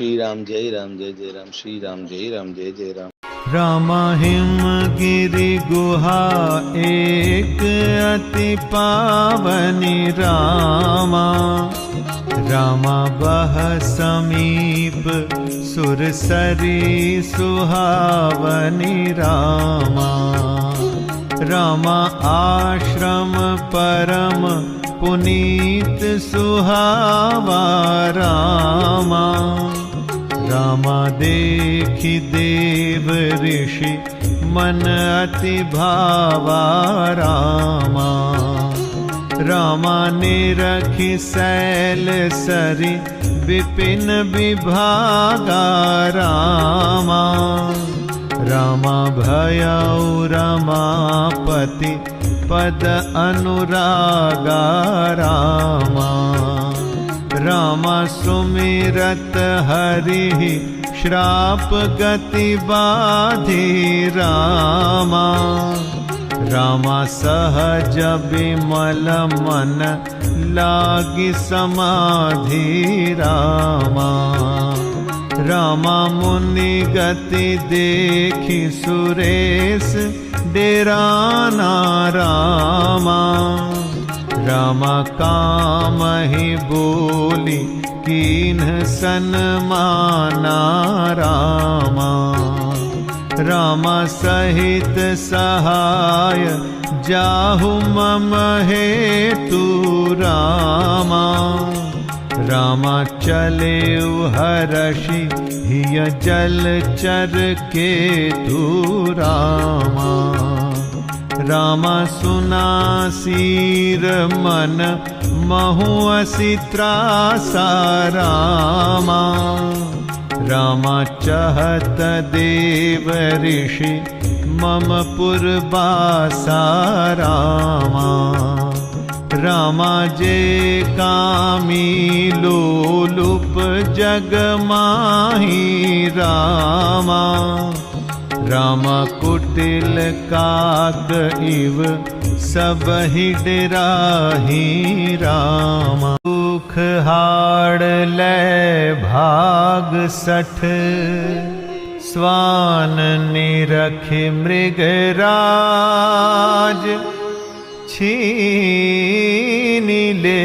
श्री राम जय राम श्री राम जय जय राम। रामा हिमगिरि गुहा एक अति पावनी रामा। रामा बह समीप सुरसरी सुहावनी रामा। रामा आश्रम परम पुनीत सुहावा रामा। रामा देखि देव ऋषि मन अति भावा रामा। रामा निरखि शैल सरि विपिन विभागा रामा। रामा भयउ रमापति पद अनुरागा रामा। रामा सुमिरत हरि श्राप गति बाधि रामा। रामा सहज विमल मन लागी समाधि रामा। रामा मुनि गति देखि सुरेश डेराना रामा। रामा कामहि बोली कीन्ह सन्माना रामा। रामा सहित सहाय जाहु मम हेतु रामा। रामा चले हर्षि हिय जलचर केतु रामा। रामा सुना सीर मन महु असि त्रासा रामा। रामा चहत देव ऋषि मम पुरबासा रामा। रामा जे कामी लोलुप जग माही रामा। रामा कुटिल काक इव सबहि डेराहि रामा। दुख हाड़ लै भाग सठ स्वान निरखि मृगराज। छीनि ले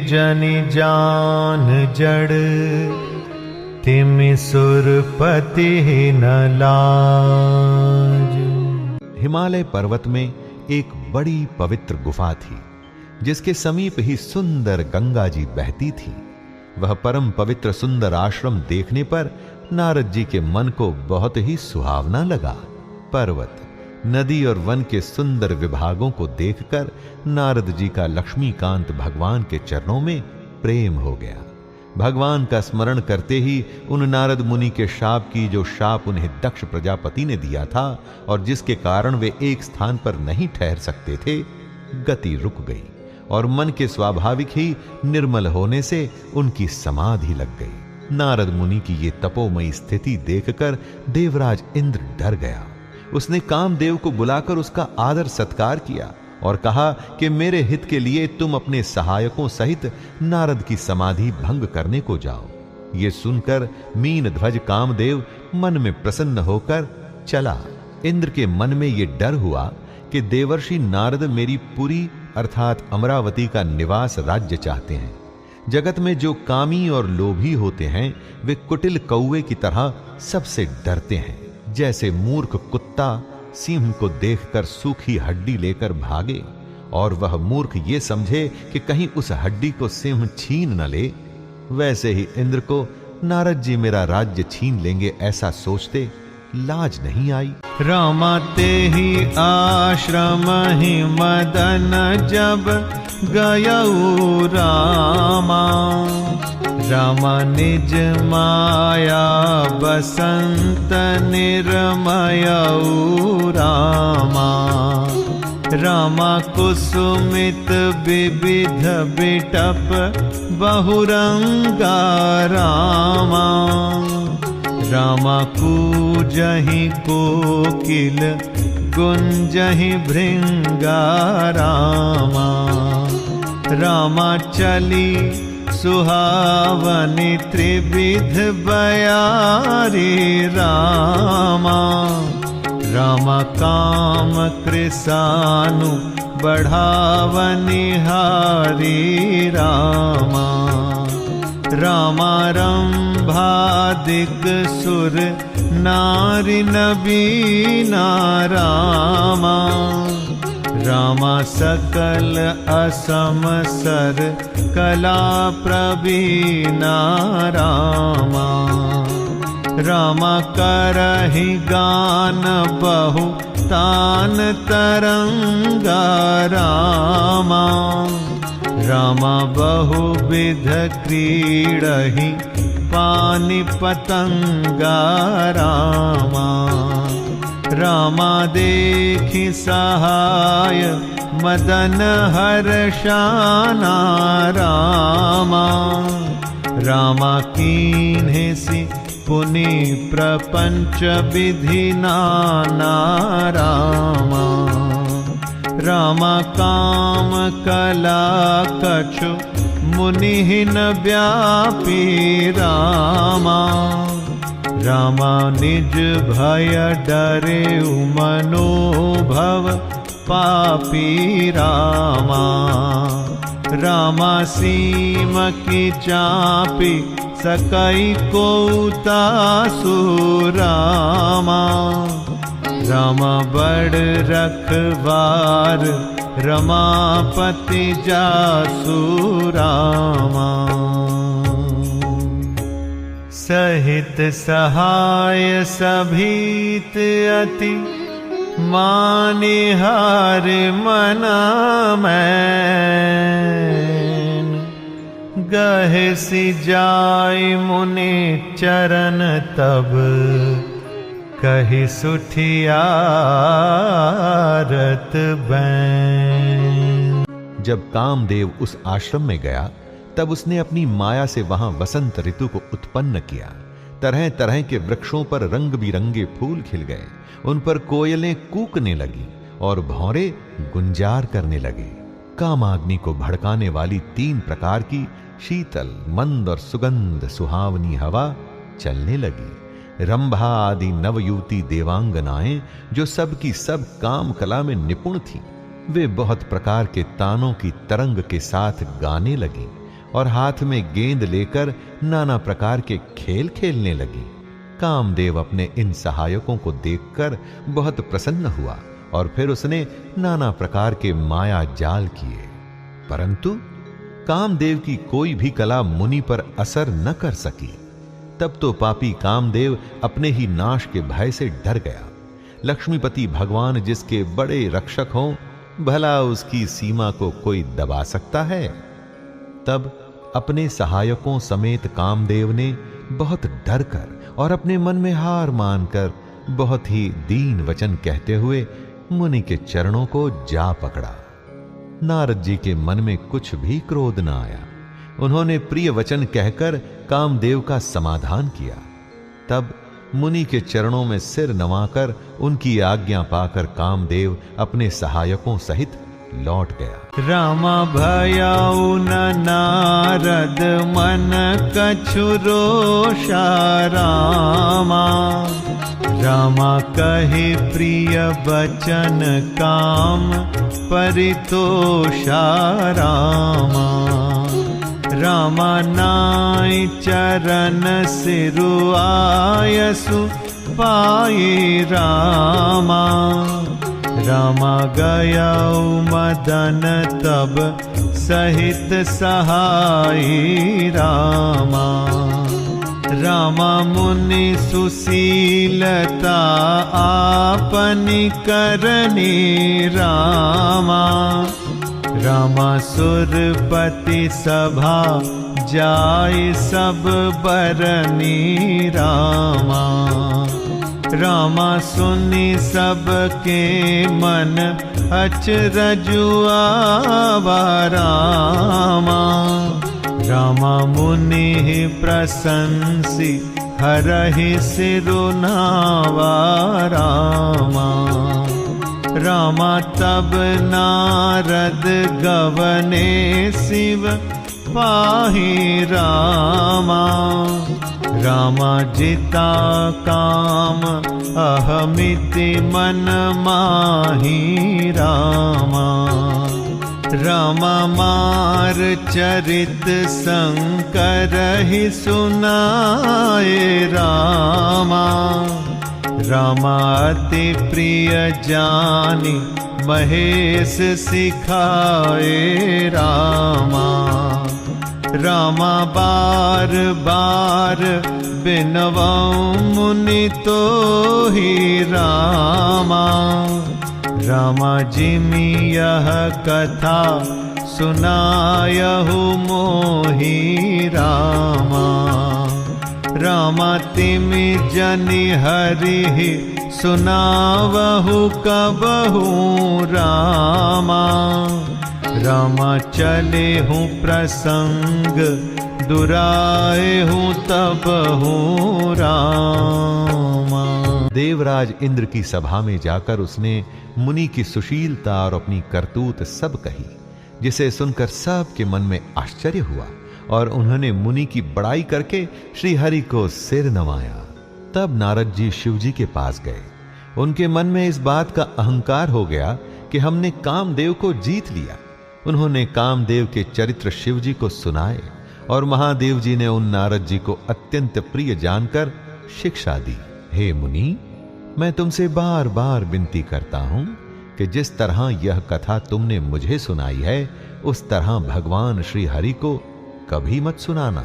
जनि जान जड़ तिमि सुरपति न लाज। हिमालय पर्वत में एक बड़ी पवित्र गुफा थी जिसके समीप ही सुंदर गंगा जी बहती थी। वह परम पवित्र सुंदर आश्रम देखने पर नारद जी के मन को बहुत ही सुहावना लगा। पर्वत, नदी और वन के सुंदर विभागों को देखकर नारद जी का लक्ष्मीकांत भगवान के चरणों में प्रेम हो गया। भगवान का स्मरण करते ही उन नारद मुनि के शाप की जो शाप उन्हें दक्ष प्रजापति ने दिया था और जिसके कारण वे एक स्थान पर नहीं ठहर सकते थे, गति रुक गई और मन के स्वाभाविक ही निर्मल होने से उनकी समाधि लग गई। नारद मुनि की ये तपोमयी स्थिति देखकर देवराज इंद्र डर गया। उसने कामदेव को बुलाकर उसका आदर सत्कार किया और कहा कि मेरे हित के लिए तुम अपने सहायकों सहित नारद की समाधि भंग करने को जाओ। ये सुनकर मीन ध्वज कामदेव मन में प्रसन्न होकर चला। इंद्र के मन में ये डर हुआ कि देवर्षि नारद मेरी पुरी अर्थात अमरावती का निवास राज्य चाहते हैं। जगत में जो कामी और लोभी होते हैं वे कुटिल कौवे की तरह सबसे डरते हैं। जैसे मूर्ख कुत्ता सिंह को देखकर सूखी हड्डी लेकर भागे और वह मूर्ख ये समझे कि कहीं उस हड्डी को सिंह छीन न ले, वैसे ही इंद्र को नारद जी मेरा राज्य छीन लेंगे ऐसा सोचते लाज नहीं आई। रामा तेहि आश्रम ही मदन जब गयऊ रामा। रामा निज माया बसंत निर्मयऊ रामा। रामा कुसुमित विविध बिटप बहुरंगा रामा। रामा कूजहि कोकिल गुंजहि भृंगा रामा। रामा चली सुहावनी त्रिविध बयारी रामा। रामा काम कृसानु बढ़ावनी हारी रामा। रामा रंभादिक सुर नारी नबीना रामा। रामा सकल असम सर कला प्रवीणा रामा। रामा करहि गान बहु तान तरंगा रामा। रामा बहुविध क्रीडहि पानि पतंगा रामा। रामा देखि सहाय मदन हर्षाना रामा। रामा कीन्हे सि पुनि प्रपंच विधि नाना रामा। रामा काम कला कछु मुनिहीन व्यापी रामा। रामा निज भय डरे मनोभव पापी रामा। रामा सीम की चापी सकई को तासु रामा। रामा बड़ रखवार रमापति जासु रामा। सहित सहाय सभीत अति मानिहार मना मैन। गहे सि जाय मुनि चरण तब कहि सुठियारत बैन। जब कामदेव उस आश्रम में गया तब उसने अपनी माया से वहां वसंत ऋतु को उत्पन्न किया। तरह तरह के वृक्षों पर रंग बिरंगे फूल खिल गए। उन पर कोयलें कूकने लगी और भौरे गुंजार करने लगे। कामाग्नि को भड़काने वाली 3 प्रकार की शीतल मंद और सुगंध सुहावनी हवा चलने लगी। रंभा आदि नवयुवती देवांगनाएं जो सब की सब काम कला में निपुण थीं, वे बहुत प्रकार के तानों की तरंग के साथ गाने लगी और हाथ में गेंद लेकर नाना प्रकार के खेल खेलने लगी। कामदेव अपने इन सहायकों को देखकर बहुत प्रसन्न हुआ और फिर उसने नाना प्रकार के माया जाल किए, परंतु कामदेव की कोई भी कला मुनि पर असर न कर सकी। तब तो पापी कामदेव अपने ही नाश के भय से डर गया। लक्ष्मीपति भगवान जिसके बड़े रक्षक हों, भला उसकी सीमा को कोई दबा सकता है? तब अपने सहायकों समेत कामदेव ने बहुत डर कर और अपने मन में हार मानकर बहुत ही दीन वचन कहते हुए मुनि के चरणों को जा पकड़ा। नारद जी के मन में कुछ भी क्रोध न आया। उन्होंने प्रिय वचन कहकर कामदेव का समाधान किया। तब मुनि के चरणों में सिर नवाकर उनकी आज्ञा पाकर कामदेव अपने सहायकों सहित लौट गया। रामा भयाउ न नारद मन कछु रोषा रामा। रामा कहि प्रिय बचन काम परितोषा रामा। रामा नाई चरण सिरु आयसु पाई रामा। रामा गया मदन तब सहित सहाई रामा। रामा मुनि सुशीलता आपनि करनी रामा। रामा सुरपति सभा जाय सब बरनी रामा। रामा सुनि सबके मन अचरजुआवा रामा। रामा मुनि प्रशंसी हरहि सिरुनावा रामा। रामा तब नारद गवने शिव पाहि रामा। रामा जिता काम अहमिति मन माहि रामा। रामा मार चरित शंकर ही सुनाए रामा। रामा अति प्रिय जानि महेश सिखाए रामा। रामा बार बार बिनवऊँ मुनि तो ही रामा। रामा जिमि यह कथा सुनायहु मोहि रामा। रामा तिमि जनि हरि सुनावहु कबहु रामा। रामा चले हूँ प्रसंग दुराए हूँ तबहु रामा। देवराज इंद्र की सभा में जाकर उसने मुनि की सुशीलता और अपनी करतूत सब कही, जिसे सुनकर सब के मन में आश्चर्य हुआ और उन्होंने मुनि की बड़ाई करके श्री हरि को सिर नवाया। तब नारद जी शिव जी के पास गए। उनके मन में इस बात का अहंकार हो गया कि हमने कामदेव को जीत लिया। उन्होंने कामदेव के चरित्र शिव जी को सुनाए और महादेव जी ने उन नारद जी को अत्यंत प्रिय जानकर शिक्षा दी। हे मुनि, मैं तुमसे बार बार विनती करता हूं कि जिस तरह यह कथा तुमने मुझे सुनाई है उस तरह भगवान श्री हरि को कभी मत सुनाना।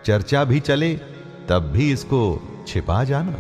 चर्चा भी चले तब भी इसको छिपा जाना।